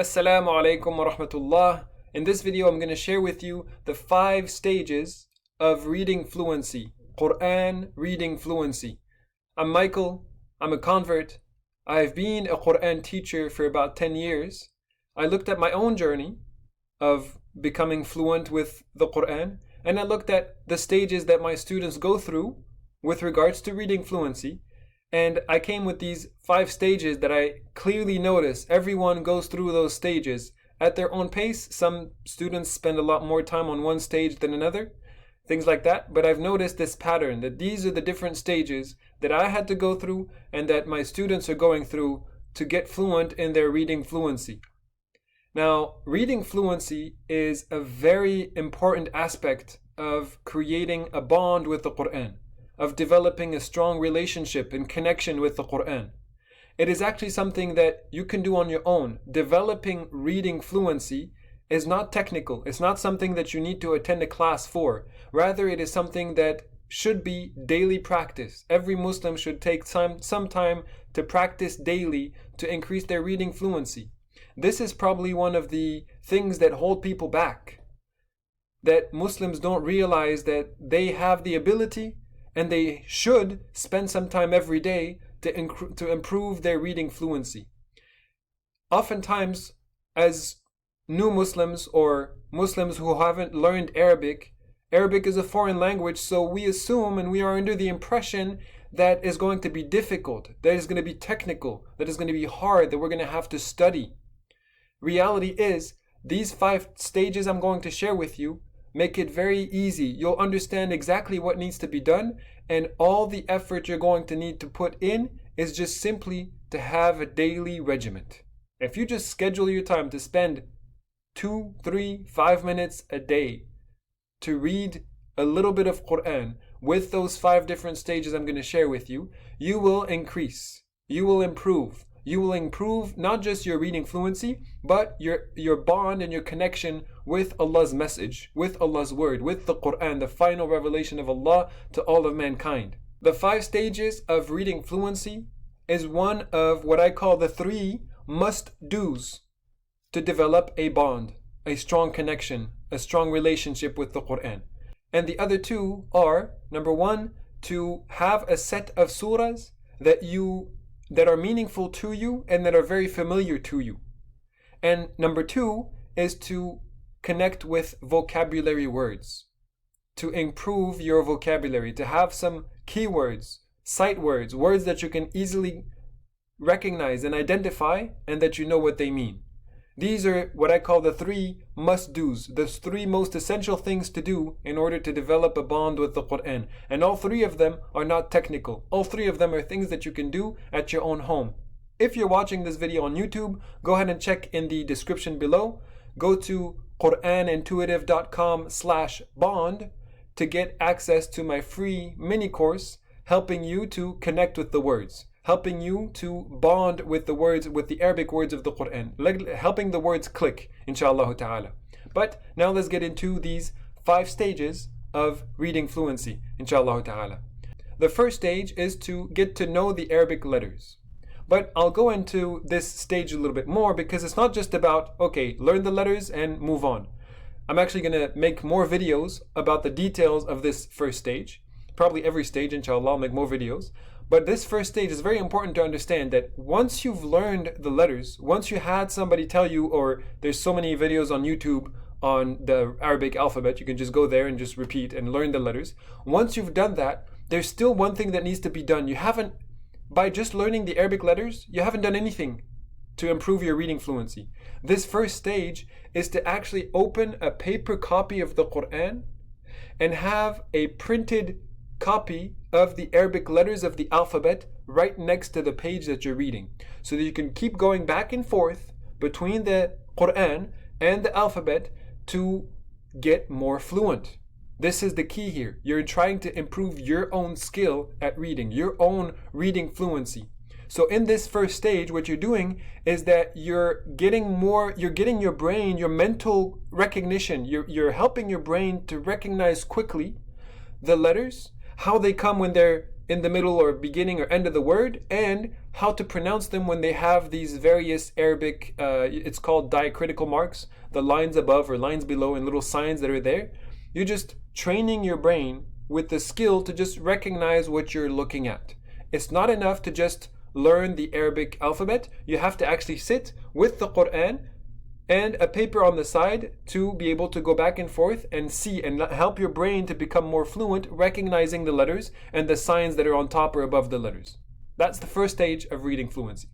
Assalamu alaikum wa rahmatullah. In this video, I'm going to share with you the 5 stages of reading fluency, Quran reading fluency. I'm Michael. I'm a convert. I've been a Quran teacher for about 10 years. I looked at my own journey of becoming fluent with the Quran, and I looked at the stages that my students go through with regards to reading fluency. And I came with these 5 stages that I clearly notice everyone goes through those stages at their own pace. Some students spend a lot more time on one stage than another, things like that. But I've noticed this pattern that these are the different stages that I had to go through and that my students are going through to get fluent in their reading fluency. Now, reading fluency is a very important aspect of creating a bond with the Quran, of developing a strong relationship and connection with the Quran. It is actually something that you can do on your own. Developing reading fluency is not technical. It's not something that you need to attend a class for. Rather, it is something that should be daily practice. Every Muslim should take some time to practice daily to increase their reading fluency. This is probably one of the things that hold people back, that Muslims don't realize that they have the ability and they should spend some time every day to improve their reading fluency. Oftentimes, as new Muslims or Muslims who haven't learned Arabic is a foreign language, so we assume and we are under the impression that is going to be difficult, that is going to be technical, that is going to be hard, that we're going to have to study. Reality is, these 5 stages I'm going to share with you make it very easy. You'll understand exactly what needs to be done, and all the effort you're going to need to put in is just simply to have a daily regiment. If you just schedule your time to spend 2, 3, 5 minutes a day to read a little bit of Quran with those 5 different stages I'm going to share with you, you will increase, you will improve. You will improve not just your reading fluency, but your bond and your connection with Allah's message, with Allah's word, with the Quran, the final revelation of Allah to all of mankind. The 5 stages of reading fluency is one of what I call the 3 must-dos to develop a bond, a strong connection, a strong relationship with the Quran. And the other 2 are, number 1, to have a set of surahs that are meaningful to you and that are very familiar to you. And number 2 is to connect with vocabulary words, to improve your vocabulary, to have some keywords, sight words, words that you can easily recognize and identify and that you know what they mean. These are what I call the 3 must-dos, the 3 most essential things to do in order to develop a bond with the Quran. And all 3 of them are not technical. All 3 of them are things that you can do at your own home. If you're watching this video on YouTube, go ahead and check in the description below. Go to QuranIntuitive.com/bond to get access to my free mini course helping you to connect with the words, helping you to bond with the words, with the Arabic words of the Quran, helping the words click, inshallah ta'ala. But now let's get into these 5 stages of reading fluency, inshallah ta'ala. The first stage is to get to know the Arabic letters. But I'll go into this stage a little bit more because it's not just about, okay, learn the letters and move on. I'm actually going to make more videos about the details of this first stage. Probably every stage, inshallah, I'll make more videos. But this first stage is very important to understand that once you've learned the letters, once you had somebody tell you, or there's so many videos on YouTube on the Arabic alphabet, you can just go there and just repeat and learn the letters. Once you've done that, there's still one thing that needs to be done. By just learning the Arabic letters, you haven't done anything to improve your reading fluency. This first stage is to actually open a paper copy of the Quran and have a printed copy of the Arabic letters of the alphabet right next to the page that you're reading, so that you can keep going back and forth between the Quran and the alphabet to get more fluent. This is the key here. You're trying to improve your own skill at reading, your own reading fluency. So in this first stage, what you're doing is that you're getting your brain, your mental recognition, you're helping your brain to recognize quickly the letters, how they come when they're in the middle or beginning or end of the word, and how to pronounce them when they have these various Arabic, it's called diacritical marks, the lines above or lines below and little signs that are there. You're just training your brain with the skill to just recognize what you're looking at. It's not enough to just learn the Arabic alphabet. You have to actually sit with the Quran and a paper on the side to be able to go back and forth and see and help your brain to become more fluent, recognizing the letters and the signs that are on top or above the letters. That's the first stage of reading fluency.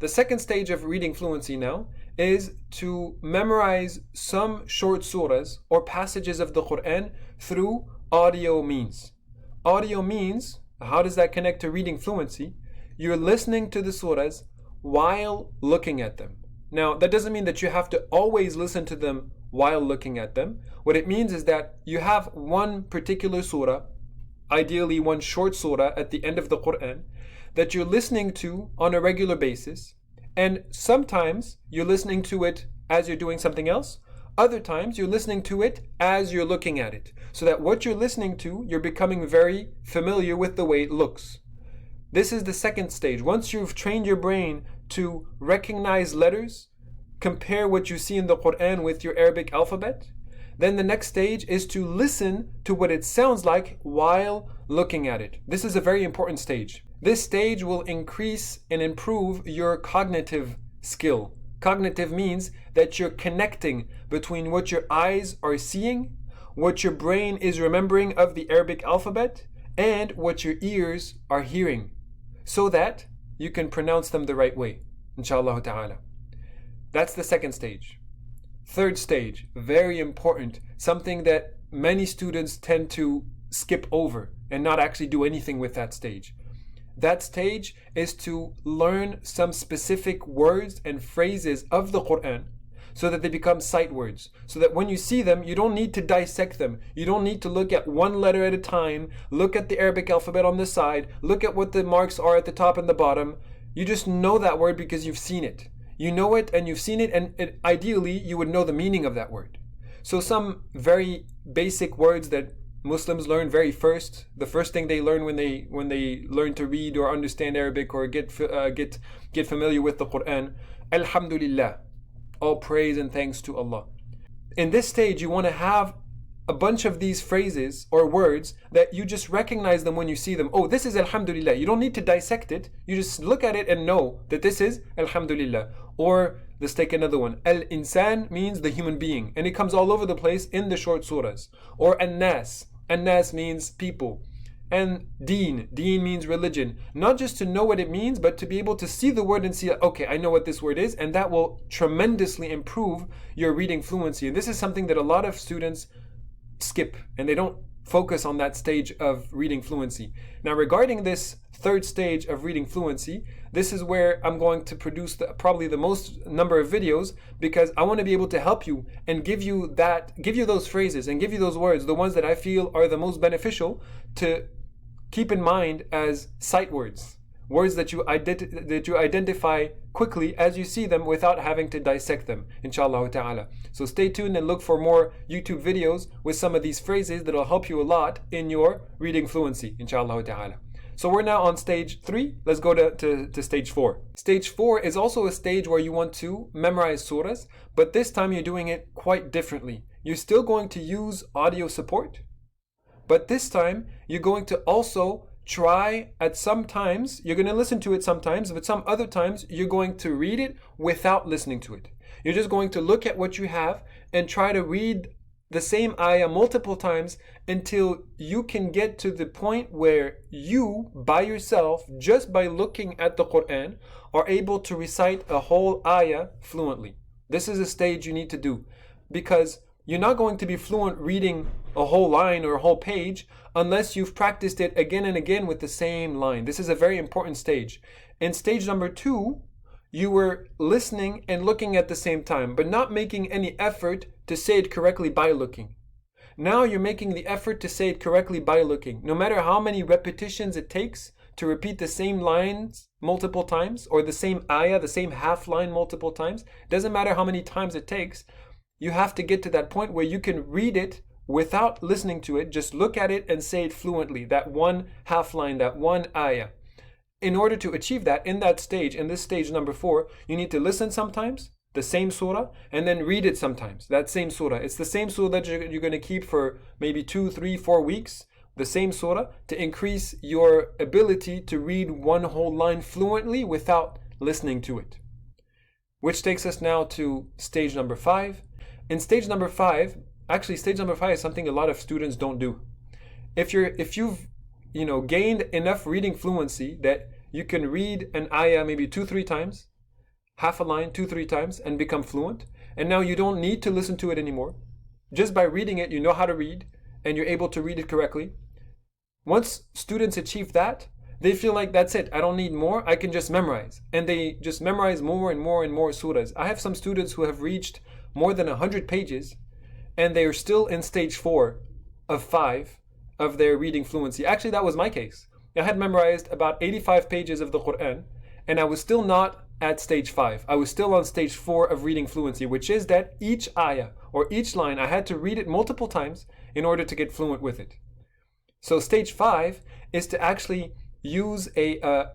The second stage of reading fluency now is to memorize some short surahs or passages of the Quran through audio means. Audio means, how does that connect to reading fluency? You're listening to the surahs while looking at them. Now, that doesn't mean that you have to always listen to them while looking at them. What it means is that you have one particular surah, ideally one short surah at the end of the Quran, that you're listening to on a regular basis. And sometimes you're listening to it as you're doing something else. Other times you're listening to it as you're looking at it. So that what you're listening to, you're becoming very familiar with the way it looks. This is the second stage. Once you've trained your brain to recognize letters, compare what you see in the Quran with your Arabic alphabet, then the next stage is to listen to what it sounds like while looking at it. This is a very important stage. This stage will increase and improve your cognitive skill. Cognitive means that you're connecting between what your eyes are seeing, what your brain is remembering of the Arabic alphabet, and what your ears are hearing, so that you can pronounce them the right way, inshallah ta'ala. That's the second stage. Third stage, very important, something that many students tend to skip over and not actually do anything with that stage. That stage is to learn some specific words and phrases of the Quran so that they become sight words. So that when you see them, you don't need to dissect them. You don't need to look at one letter at a time, look at the Arabic alphabet on the side, look at what the marks are at the top and the bottom. You just know that word because you've seen it. You know it and you've seen it, and ideally you would know the meaning of that word. So some very basic words that Muslims learn the first thing they learn when they learn to read or understand Arabic or get familiar with the Quran, Alhamdulillah, all praise and thanks to Allah. In this stage, you want to have a bunch of these phrases or words that you just recognize them when you see them. Oh, this is Alhamdulillah. You don't need to dissect it. You just look at it and know that this is Alhamdulillah. Or let's take another one. Al-insan means the human being, and it comes all over the place in the short surahs. Or An-nas. An-nas means people. And deen means religion. Not just to know what it means, but to be able to see the word and see, okay, I know what this word is, and that will tremendously improve your reading fluency. And this is something that a lot of students skip, and they don't focus on that stage of reading fluency. Now, regarding this third stage of reading fluency, this is where I'm going to produce probably the most number of videos, because I want to be able to help you and give you those phrases and give you those words, the ones that I feel are the most beneficial to keep in mind as sight words, words that you identify quickly as you see them without having to dissect them, inshallah ta'ala. So stay tuned and look for more YouTube videos with some of these phrases that will help you a lot in your reading fluency, inshallah ta'ala. So we're now on stage 3. Let's go to stage 4. Stage 4 is also a stage where you want to memorize surahs, but this time you're doing it quite differently. You're still going to use audio support, but this time you're going to also try at some times, you're going to listen to it sometimes, but some other times you're going to read it without listening to it. You're just going to look at what you have and try to read the same ayah multiple times until you can get to the point where you, by yourself, just by looking at the Quran, are able to recite a whole ayah fluently. This is a stage you need to do, because you're not going to be fluent reading a whole line or a whole page unless you've practiced it again and again with the same line. This is a very important stage. In stage number 2, you were listening and looking at the same time, but not making any effort to say it correctly by looking. Now you're making the effort to say it correctly by looking. No matter how many repetitions it takes to repeat the same lines multiple times, or the same ayah, the same half line multiple times, doesn't matter how many times it takes, you have to get to that point where you can read it without listening to it. Just look at it and say it fluently, that one half line, that one ayah. In order to achieve that, in that stage, in this stage number 4, you need to listen sometimes, the same surah, and then read it sometimes, that same surah. It's the same surah that you're going to keep for maybe 2, 3, 4 weeks, the same surah, to increase your ability to read one whole line fluently without listening to it. Which takes us now to stage number 5. In stage number 5, actually stage number 5 is something a lot of students don't do. If you've gained enough reading fluency that you can read an ayah maybe 2, 3 times, half a line 2, 3 times, and become fluent, and now you don't need to listen to it anymore. Just by reading it, you know how to read, and you're able to read it correctly. Once students achieve that, they feel like that's it, I don't need more, I can just memorize. And they just memorize more and more and more surahs. I have some students who have reached more than 100 pages, and they are still in stage 4 of 5 of their reading fluency. Actually, that was my case. I had memorized about 85 pages of the Quran, and I was still not at stage 5. I was still on stage 4 of reading fluency, which is that each ayah or each line, I had to read it multiple times in order to get fluent with it. So stage 5 is to actually use I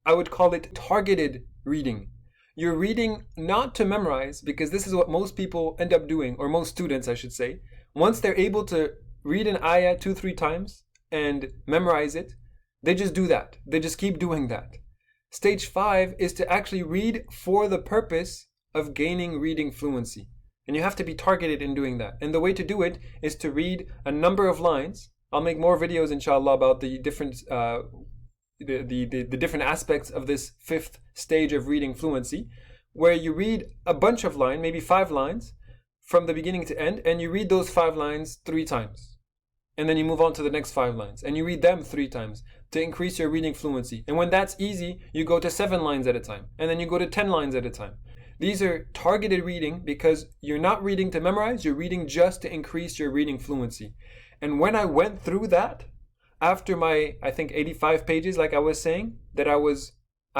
would call it targeted reading. You're reading not to memorize, because this is what most people end up doing, or most students I should say. Once they're able to read an ayah 2, 3 times and memorize it, they just do that. They just keep doing that. Stage 5 is to actually read for the purpose of gaining reading fluency. And you have to be targeted in doing that. And the way to do it is to read a number of lines. I'll make more videos inshallah about the different the different aspects of this 5th stage of reading fluency, where you read a bunch of lines, maybe 5 lines from the beginning to end, and you read those 5 lines 3 times. And then you move on to the next 5 lines, and you read them 3 times to increase your reading fluency. And when that's easy, you go to 7 lines at a time, and then you go to 10 lines at a time. These are targeted reading because you're not reading to memorize, you're reading just to increase your reading fluency. And when I went through that, after my, I think 85 pages, like I was saying, that I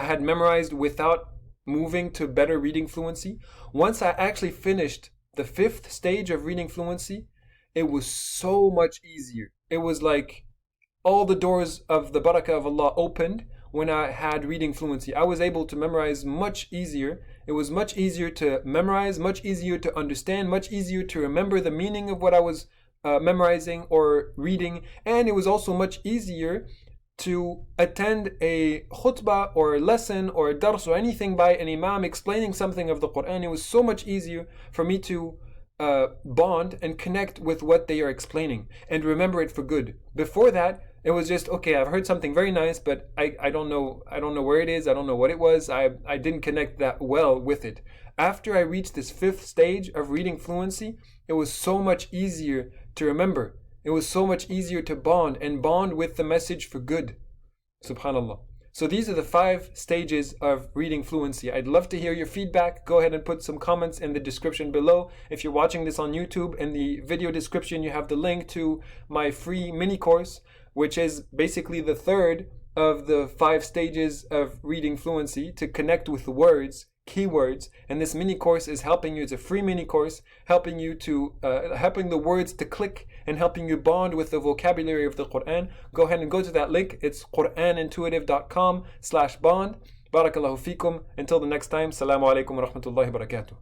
had memorized without moving to better reading fluency, once I actually finished the 5th stage of reading fluency, it was so much easier. It was like all the doors of the baraka of Allah opened when I had reading fluency. I was able to memorize much easier. It was much easier to memorize, much easier to understand, much easier to remember the meaning of what I was memorizing or reading, and it was also much easier to attend a khutbah or a lesson or a dars or anything by an imam explaining something of the Quran. It was so much easier for me to bond and connect with what they are explaining and remember it for good. Before that, it was just, okay, I've heard something very nice, but I don't know where it is, I don't know what it was, I didn't connect that well with it. After I reached this 5th stage of reading fluency, it was so much easier to remember. It was so much easier to bond with the message for good. Subhanallah. So these are the 5 stages of reading fluency. I'd love to hear your feedback. Go ahead and put some comments in the description below. If you're watching this on YouTube, in the video description you have the link to my free mini course, which is basically the 3rd of the 5 stages of reading fluency, to connect with the words, keywords. And this mini course is helping you. It's a free mini course helping you to helping the words to click and helping you bond with the vocabulary of the Quran. Go ahead and go to that link. It's quranintuitive.com/bond. Barakallahu feekum. Until the next time, Assalamu alaikum wa rahmatullahi wa barakatuh.